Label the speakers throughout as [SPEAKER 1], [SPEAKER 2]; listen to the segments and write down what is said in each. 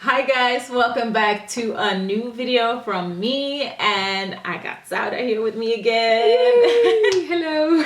[SPEAKER 1] Hi guys, welcome back to a new video from me, and I got Sauda here with me again.
[SPEAKER 2] Yay, hello.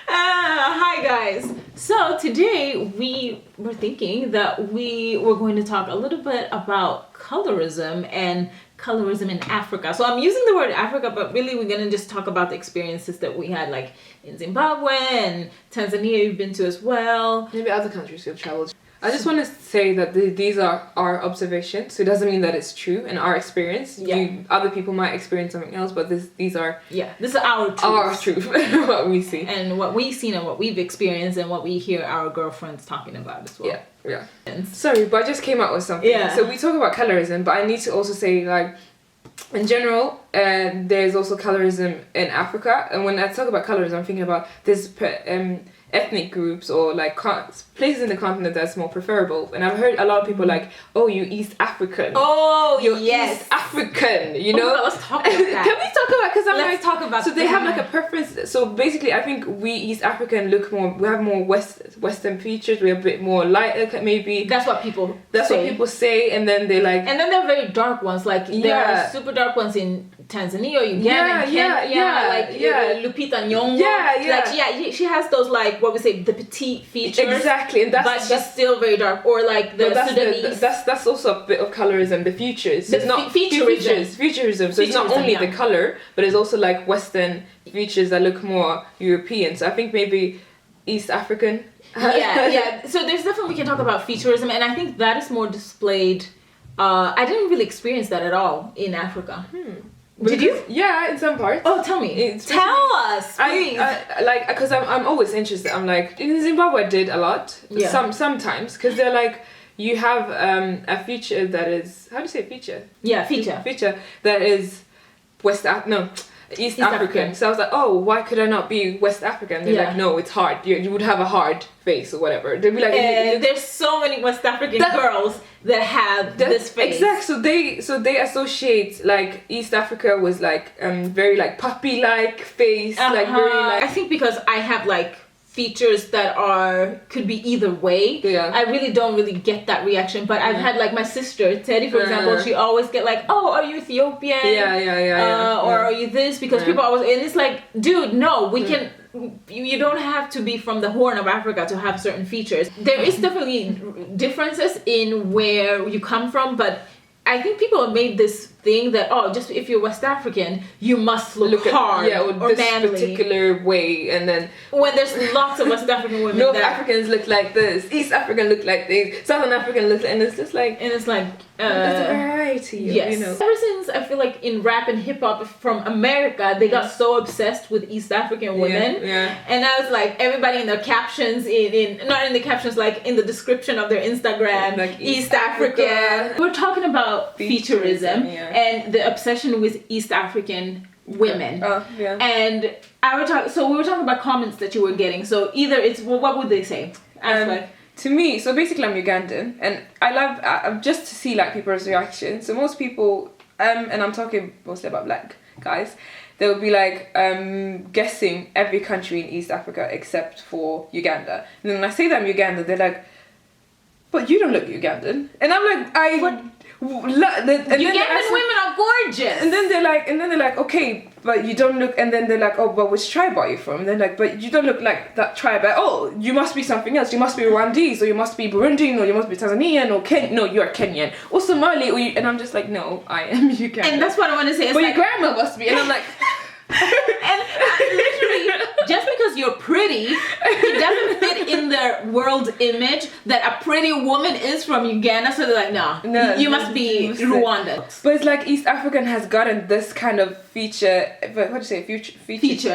[SPEAKER 1] Hi guys. So today we were thinking that we were going to talk a little bit about colorism and colorism in Africa. So I'm using the word Africa, but really we're going to just talk about the experiences that we had, like in Zimbabwe and Tanzania you've been to as well.
[SPEAKER 2] Maybe other countries you've traveled. I just want to say that these are our observations, so it doesn't mean that it's true in our experience.
[SPEAKER 1] Yeah.
[SPEAKER 2] Other people might experience something else, but these are
[SPEAKER 1] this is our truth.
[SPEAKER 2] Our truth, what we see.
[SPEAKER 1] And what we've seen and what we've experienced and what we hear our girlfriends talking about as well.
[SPEAKER 2] Yeah. Sorry, but I just came out with something.
[SPEAKER 1] Yeah.
[SPEAKER 2] So we talk about colorism, but I need to also say, like, in general, there's also colorism in Africa. And when I talk about colorism, I'm thinking about this ethnic groups or like places in the continent that's more preferable. And I've heard a lot of people like, oh, you East African.
[SPEAKER 1] Oh,
[SPEAKER 2] you're
[SPEAKER 1] yes.
[SPEAKER 2] East African, you know?
[SPEAKER 1] Oh, let's talk about that.
[SPEAKER 2] Can we talk about, because
[SPEAKER 1] let's talk about
[SPEAKER 2] so they have like a preference. So basically I think we East African look more, we have more Western features, we're a bit more lighter maybe.
[SPEAKER 1] That's what people
[SPEAKER 2] That's
[SPEAKER 1] say.
[SPEAKER 2] what people say, and then they like,
[SPEAKER 1] and then there are very dark ones, like there are super dark ones in Tanzania or Uganda, Lupita Nyong'o. Like she has those, like, what we say, the petite features.
[SPEAKER 2] Exactly, and
[SPEAKER 1] but she's still very dark. Or like the Sudanese.
[SPEAKER 2] That's also a bit of colorism. The features. It's not Featureism. So it's not only the color, but it's also like Western features that look more European. So I think maybe East African.
[SPEAKER 1] So there's definitely, we can talk about Featureism, and I think that is more displayed. I didn't really experience that at all in Africa. Did you?
[SPEAKER 2] Yeah, in some parts.
[SPEAKER 1] Oh, tell me. Tell us, please.
[SPEAKER 2] I like, because I'm always interested. I'm like, in Zimbabwe I did a lot. Sometimes, because they're like, you have a feature that is, how do you say feature?
[SPEAKER 1] Yeah, feature.
[SPEAKER 2] Feature that is East African. So I was like, oh, why could I not be West African? They're like, no, it's hard. You would have a hard face or whatever. They'd be like,
[SPEAKER 1] there's so many West African girls that have this face.
[SPEAKER 2] Exactly. So they associate like East Africa was like very like puppy like face, like very like.
[SPEAKER 1] I think because I have like features that could be either way. I really don't get that reaction, but I've had like my sister Teddy, for example. She always get like, oh, are you Ethiopian? Or are you this? Because people always, and it's like, dude, no, we can. You don't have to be from the Horn of Africa to have certain features. There is definitely differences in where you come from, but I think people have made this thing that, oh, just if you're West African, you must look hard or this manly.
[SPEAKER 2] Particular way, and then
[SPEAKER 1] when there's lots of West African women,
[SPEAKER 2] North Africans look like this, East African look like this, Southern African look, and it's just like,
[SPEAKER 1] there's
[SPEAKER 2] a variety.
[SPEAKER 1] Yes.
[SPEAKER 2] You know.
[SPEAKER 1] Ever since I feel like in rap and hip hop from America, they got so obsessed with East African women, and I was like, everybody in their captions, not in the captions, like in the description of their Instagram, like East African. We're talking about Featureism. And the obsession with East African women. And we were talking about comments that you were getting. So either it's, well, what would they say?
[SPEAKER 2] To me, so basically I'm Ugandan, and I love just to see like people's reactions. So most people, and I'm talking mostly about black guys, they would be like guessing every country in East Africa except for Uganda. And then when I say that I'm Ugandan, they're like, but you don't look Ugandan. And I'm like,
[SPEAKER 1] Ugandan women are gorgeous.
[SPEAKER 2] And then they're like, okay, but you don't look. And then they're like, oh, but which tribe are you from? And they're like, but you don't look like that tribe. Oh, you must be something else. You must be Rwandese, or you must be Burundian, or you must be Tanzanian, or no, you are Kenyan, or Somali, and I'm just like, no, I am Ugandan.
[SPEAKER 1] And that's what I want to say.
[SPEAKER 2] But your grandma must be, and I'm like.
[SPEAKER 1] And literally, just because you're pretty, it doesn't fit in their world image that a pretty woman is from Uganda. So they're like, no, you must be Rwanda.
[SPEAKER 2] But it's like East African has gotten this kind of feature. What do you say?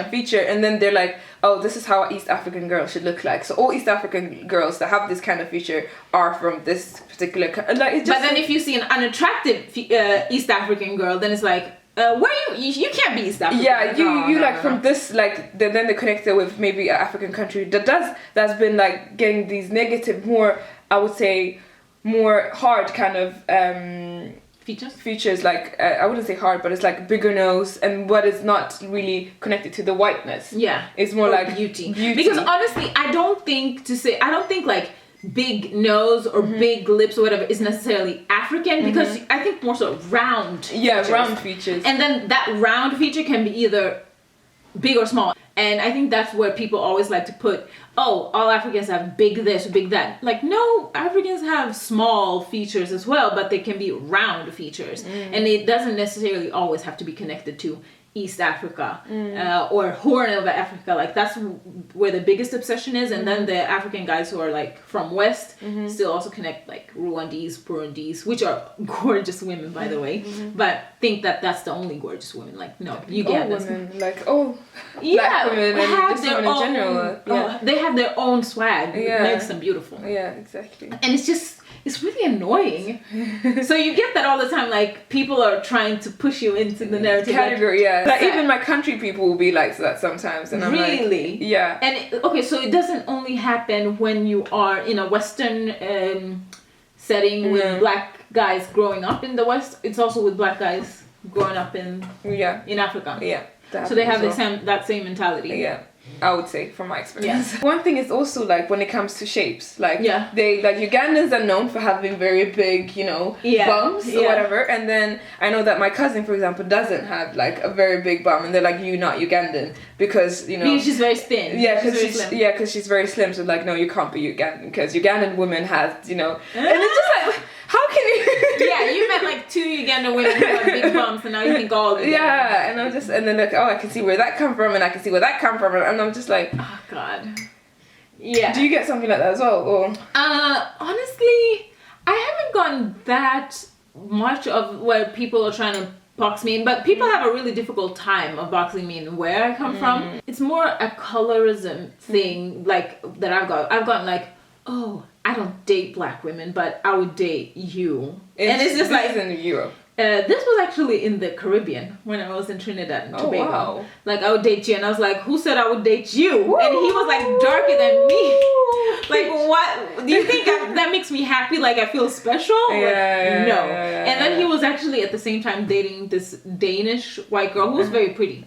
[SPEAKER 2] Feature. And then they're like, oh, this is how an East African girl should look like. So all East African girls that have this kind of feature are from this particular. Like, but
[SPEAKER 1] then if you see an unattractive East African girl, then it's like, where you can't be East African.
[SPEAKER 2] Yeah, you like from this, like then they connect it with maybe an African country that's been like getting these negative, more, I would say, more hard kind of features, like I wouldn't say hard, but it's like bigger nose, and what is not really connected to the whiteness.
[SPEAKER 1] Yeah,
[SPEAKER 2] it's more like
[SPEAKER 1] beauty. Because honestly, I don't think like big nose or big lips or whatever is necessarily African, because I think more so round features.
[SPEAKER 2] Round features.
[SPEAKER 1] And then that round feature can be either big or small. And I think that's where people always like to put, oh, all Africans have big this or big that. Like, no, Africans have small features as well, but they can be round features. And it doesn't necessarily always have to be connected to East Africa or Horn of Africa. Like, that's where the biggest obsession is. And then the African guys who are like from West still also connect like Rwandese, Burundese, which are gorgeous women, by the way, but think that that's the only gorgeous women. Like, no, Ugandans,
[SPEAKER 2] women, like black women and
[SPEAKER 1] have
[SPEAKER 2] just
[SPEAKER 1] their
[SPEAKER 2] women
[SPEAKER 1] own,
[SPEAKER 2] in general.
[SPEAKER 1] they have their own swag. It makes them beautiful.
[SPEAKER 2] Yeah, exactly.
[SPEAKER 1] And it's really annoying. So you get that all the time, like people are trying to push you into the narrative
[SPEAKER 2] category. Like even my country people will be like that sometimes, and I'm
[SPEAKER 1] really?
[SPEAKER 2] like, yeah.
[SPEAKER 1] And okay, so it doesn't only happen when you are in a Western setting with black guys growing up in the West. It's also with black guys growing up in Africa.
[SPEAKER 2] Yeah.
[SPEAKER 1] So they have that same mentality.
[SPEAKER 2] Yeah. I would say from my experience. One thing is also like when it comes to shapes, like they like Ugandans are known for having very big, bums or whatever, and then I know that my cousin, for example, doesn't have like a very big bum, and they're like, you're not Ugandan because
[SPEAKER 1] because she's very thin.
[SPEAKER 2] Because she's very slim. So like, no, you can't be Ugandan because Ugandan women has and it's just like, how can you?
[SPEAKER 1] You met like 2 Ugandan women who have big bumps, and now you think all of them.
[SPEAKER 2] And then like, oh, I can see where that come from, and I can see where that come from, and I'm just like,
[SPEAKER 1] oh god. Yeah.
[SPEAKER 2] Do you get something like that as well, or?
[SPEAKER 1] Honestly, I haven't gotten that much of where people are trying to box me in, but people have a really difficult time of boxing me in where I come from. It's more a colorism thing, like that I've gotten like, oh, I don't date black women, but I would date you. And it's just like
[SPEAKER 2] in Europe.
[SPEAKER 1] This was actually in the Caribbean when I was in Trinidad and Tobago.
[SPEAKER 2] Wow.
[SPEAKER 1] Like, I would date you, and I was like, who said I would date you? Woo! And he was like darker than me. Like, what? Do you think that makes me happy? Like, I feel special? No. And then he was actually at the same time dating this Danish white girl who was very pretty.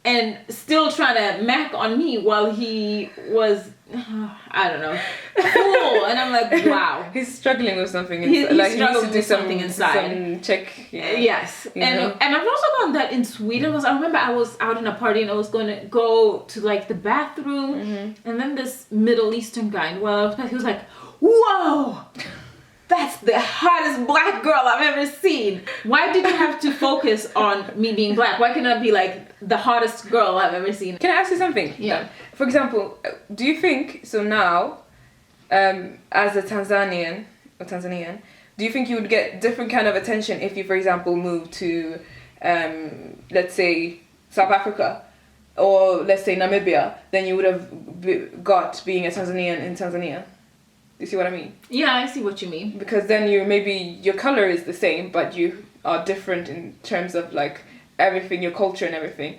[SPEAKER 1] And still trying to mac on me while he was, I don't know, cool. And I'm like, wow.
[SPEAKER 2] He's struggling with something.
[SPEAKER 1] He's
[SPEAKER 2] like,
[SPEAKER 1] struggling
[SPEAKER 2] he needs to do
[SPEAKER 1] something inside.
[SPEAKER 2] Some check.
[SPEAKER 1] Yes. And I've also gotten that in Sweden. I remember I was out in a party and I was going to go to like the bathroom. And then this Middle Eastern guy, he was like, whoa! That's the hottest black girl I've ever seen. Why did you have to focus on me being black? Why can't I be like the hottest girl I've ever seen?
[SPEAKER 2] Can I ask you something?
[SPEAKER 1] Yeah.
[SPEAKER 2] For example, do you think, so now, as a Tanzanian, do you think you would get different kind of attention if you, for example, moved to, let's say, South Africa, or let's say Namibia, than you would have got being a Tanzanian in Tanzania? You see what I mean?
[SPEAKER 1] Yeah, I see what you mean.
[SPEAKER 2] Because then your color is the same, but you are different in terms of like everything, your culture and everything.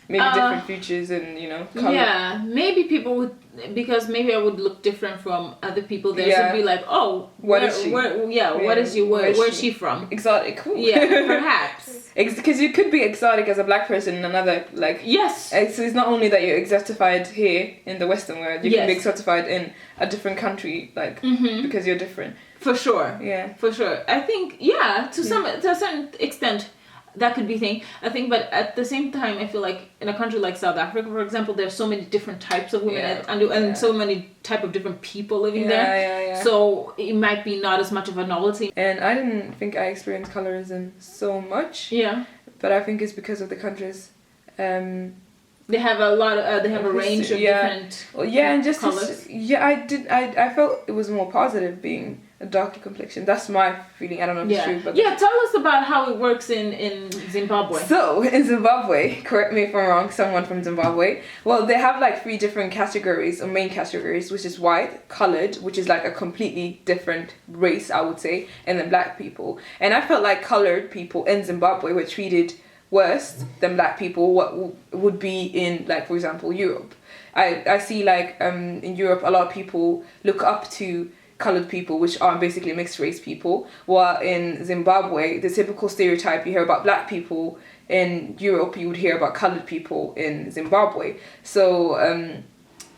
[SPEAKER 2] Maybe different features and color. Yeah,
[SPEAKER 1] maybe people would, because maybe I would look different from other people there. So be like, oh, what is she? Where's she from?
[SPEAKER 2] Exotic. Cool.
[SPEAKER 1] Yeah, perhaps.
[SPEAKER 2] Because you could be exotic as a black person in another, like...
[SPEAKER 1] Yes.
[SPEAKER 2] So it's not only that you're exotified here in the Western world, you can be exotified in a different country, like, because you're different.
[SPEAKER 1] For sure.
[SPEAKER 2] Yeah.
[SPEAKER 1] For sure. I think, to a certain extent, that could be a thing. I think, but at the same time, I feel like in a country like South Africa, for example, there's so many different types of women and so many type of different people living there. So it might be not as much of a novelty.
[SPEAKER 2] And I didn't think I experienced colorism so much.
[SPEAKER 1] Yeah.
[SPEAKER 2] But I think it's because of the countries.
[SPEAKER 1] They have a lot of, they have a range of different
[SPEAKER 2] and just
[SPEAKER 1] colors.
[SPEAKER 2] I felt it was more positive being a darker complexion. That's my feeling. I don't know if it's true. But
[SPEAKER 1] tell us about how it works in Zimbabwe.
[SPEAKER 2] So, in Zimbabwe, correct me if I'm wrong, someone from Zimbabwe, well, they have like 3 different categories, or main categories, which is white, colored, which is like a completely different race, I would say, and then black people. And I felt like colored people in Zimbabwe were treated worse than black people, what would be in, like, for example, Europe. I see like in Europe a lot of people look up to colored people, which are basically mixed race people, while in Zimbabwe the typical stereotype you hear about black people in Europe, you would hear about colored people in Zimbabwe. So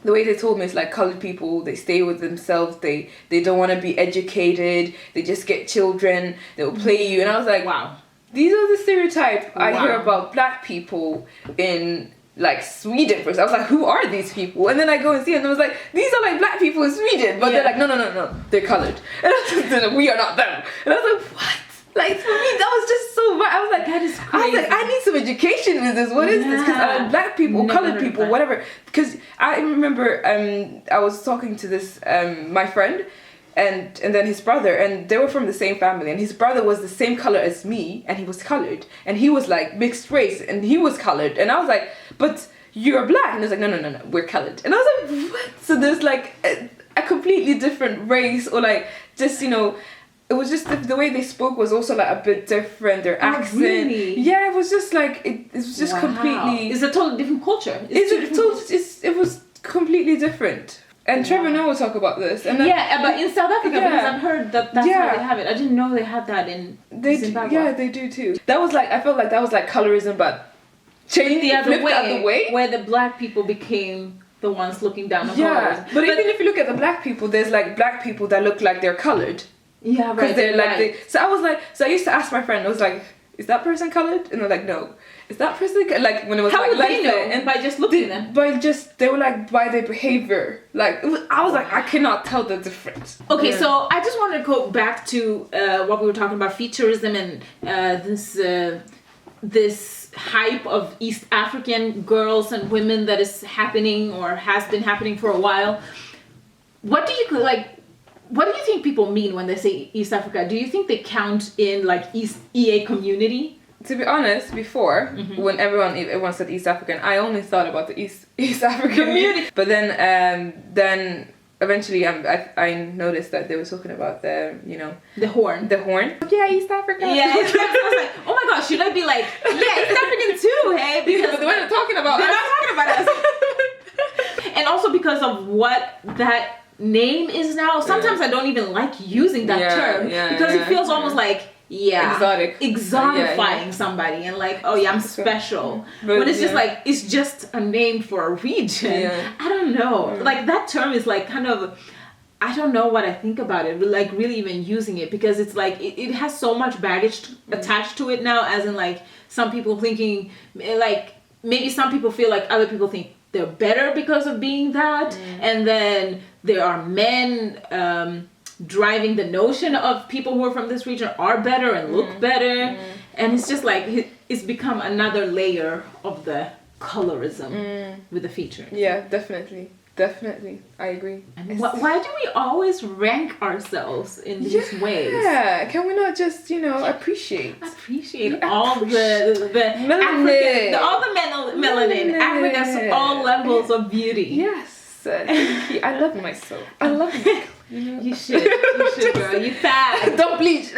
[SPEAKER 2] the way they told me is like colored people, they stay with themselves, they don't want to be educated, they just get children, they'll play you. And I was like,
[SPEAKER 1] wow,
[SPEAKER 2] these are the stereotypes I hear about black people in like Sweden. For example, I was like, who are these people? And then I go and see it, and I was like, these are like black people in Sweden, but they're like, no, they're colored. And I was like, we are not them. And I was like, what? Like, for me, that was just so bad. I was like,
[SPEAKER 1] that is crazy.
[SPEAKER 2] I was like, I need some education in this. What is this? Because black people, colored people, whatever. Because I remember I was talking to this my friend, and then his brother, and they were from the same family, and his brother was the same color as me, and he was colored, and he was like mixed race, and he was colored, and I was like, but you're black, and he was like, no, we're colored, and I was like, what? So there's like a completely different race, or like just, you know, it was just the way they spoke was also like a bit different, their accent.
[SPEAKER 1] Really?
[SPEAKER 2] Yeah, it was just like it was just completely.
[SPEAKER 1] It's a totally different culture.
[SPEAKER 2] It was completely different. And Trevor Noah will talk about this. And
[SPEAKER 1] then, but in South Africa, because I've heard that's how they have it. I didn't know they had that in Zimbabwe.
[SPEAKER 2] Yeah, they do too. That was like, I felt like that was like colorism, but changed the other way,
[SPEAKER 1] where the black people became the ones looking down on colorism.
[SPEAKER 2] But even if you look at the black people, there's like black people that look like they're colored.
[SPEAKER 1] Yeah, right.
[SPEAKER 2] Because they're like, so I was like, so I used to ask my friend, I was like, is that person colored? And they're like, no. Is that person like when it was
[SPEAKER 1] how
[SPEAKER 2] like
[SPEAKER 1] would they know? And by just looking at them,
[SPEAKER 2] they were like by their behavior. Like I was like, I cannot tell the difference.
[SPEAKER 1] Okay, so I just wanted to go back to what we were talking about, featureism and this hype of East African girls and women that is happening or has been happening for a while. What do you think people mean when they say East Africa? Do you think they count in like East EA community?
[SPEAKER 2] To be honest, before when everyone said East African, I only thought about the East African community. But then eventually I noticed that they were talking about the horn. Yeah, East Africa.
[SPEAKER 1] Yeah, I was like, oh my gosh, should I be like, yeah, East African too, hey? Because
[SPEAKER 2] but they're not talking about
[SPEAKER 1] us. And also because of what that name is now. Sometimes I don't even like using that term because it feels almost like exotifying somebody and like, oh yeah, I'm special. But it's just like, it's just a name for a region. I don't know. Like that term is like kind of, I don't know what I think about it, like really even using it, because it's like it has so much baggage attached to it now, as in like some people thinking like maybe some people feel like other people think they're better because of being that, and then there are men driving the notion of people who are from this region are better and look better, and it's just like it's become another layer of the colorism with the feature.
[SPEAKER 2] Yeah, definitely, I agree.
[SPEAKER 1] And why do we always rank ourselves in these ways?
[SPEAKER 2] Yeah, can we not just appreciate
[SPEAKER 1] all the
[SPEAKER 2] melanin,
[SPEAKER 1] all the melanin, Africa's all levels of beauty.
[SPEAKER 2] Yes, I love myself. I love myself.
[SPEAKER 1] You should, girl. You fat.
[SPEAKER 2] Don't bleach.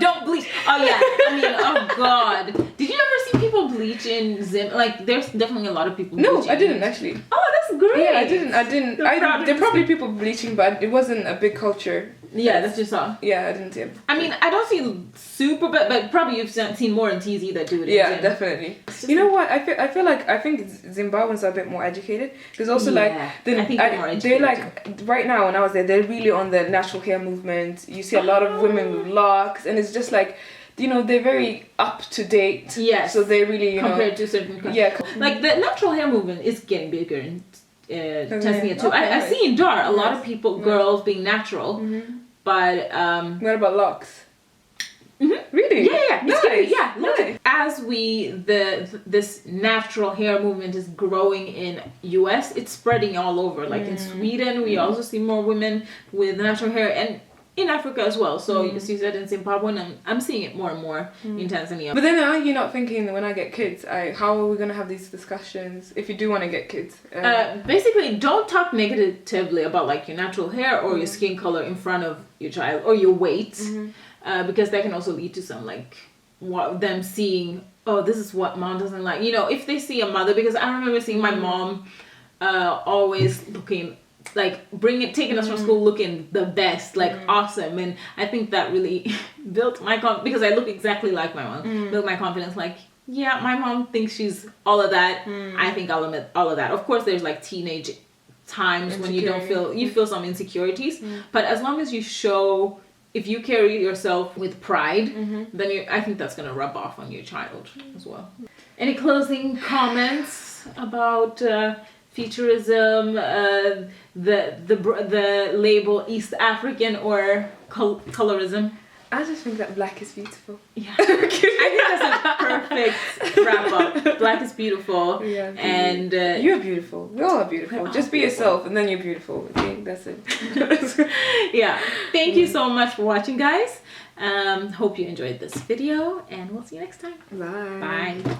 [SPEAKER 1] Don't bleach. Oh yeah. I mean, oh god. Did you ever see people bleach in Zim? Like, there's definitely a lot of people.
[SPEAKER 2] No, I didn't actually.
[SPEAKER 1] Oh, that's great.
[SPEAKER 2] Yeah, I didn't. There are probably people bleaching, but it wasn't a big culture.
[SPEAKER 1] Yeah, that's just all.
[SPEAKER 2] Yeah, I didn't see it.
[SPEAKER 1] I mean, I don't see super, but probably you've seen more in TZ that do it.
[SPEAKER 2] Yeah, definitely. You know what? I think Zimbabweans are a bit more educated, because also I think they're more educated. They're like right now when I was there, they're really on the natural hair movement. You see a lot of women with locks, and it's just like, they're very up to date.
[SPEAKER 1] Yes.
[SPEAKER 2] So they really
[SPEAKER 1] compared to certain countries. Yeah. Like the natural hair movement is getting bigger in Tanzania too. I see in Dar a lot of people, girls being natural. But
[SPEAKER 2] what about locks? Really?
[SPEAKER 1] Yeah.
[SPEAKER 2] Nice.
[SPEAKER 1] As this natural hair movement is growing in US, it's spreading all over. Like in Sweden, we also see more women with natural hair, and in Africa as well. So as you said, in Zimbabwe, and I'm seeing it more and more in Tanzania.
[SPEAKER 2] But then are you not thinking that when I get kids, how are we going to have these discussions if you do want to get kids?
[SPEAKER 1] Basically, don't talk negatively about like your natural hair or your skin color in front of your child, or your weight, because that can also lead to some like them seeing, oh, this is what mom doesn't like. If they see a mother, because I remember seeing my mom always looking like taking us from school looking the best, like awesome, and I think that really built my because I look exactly like my mom, built my confidence. Like, yeah, my mom thinks she's all of that. I think I'll admit all of that. Of course, there's like teenage times when you don't feel some insecurities. But as long as you show, if you carry yourself with pride, then I think that's going to rub off on your child as well. Any closing comments about Featureism, the label East African, or colorism?
[SPEAKER 2] I just think that black is beautiful.
[SPEAKER 1] Yeah. I think that's a perfect wrap up. Black is beautiful.
[SPEAKER 2] Yeah,
[SPEAKER 1] and
[SPEAKER 2] you're beautiful. We all are beautiful. Just be yourself and then you're beautiful. Okay, that's it.
[SPEAKER 1] Yeah. Thank you so much for watching, guys. Hope you enjoyed this video, and we'll see you next time.
[SPEAKER 2] Bye.
[SPEAKER 1] Bye.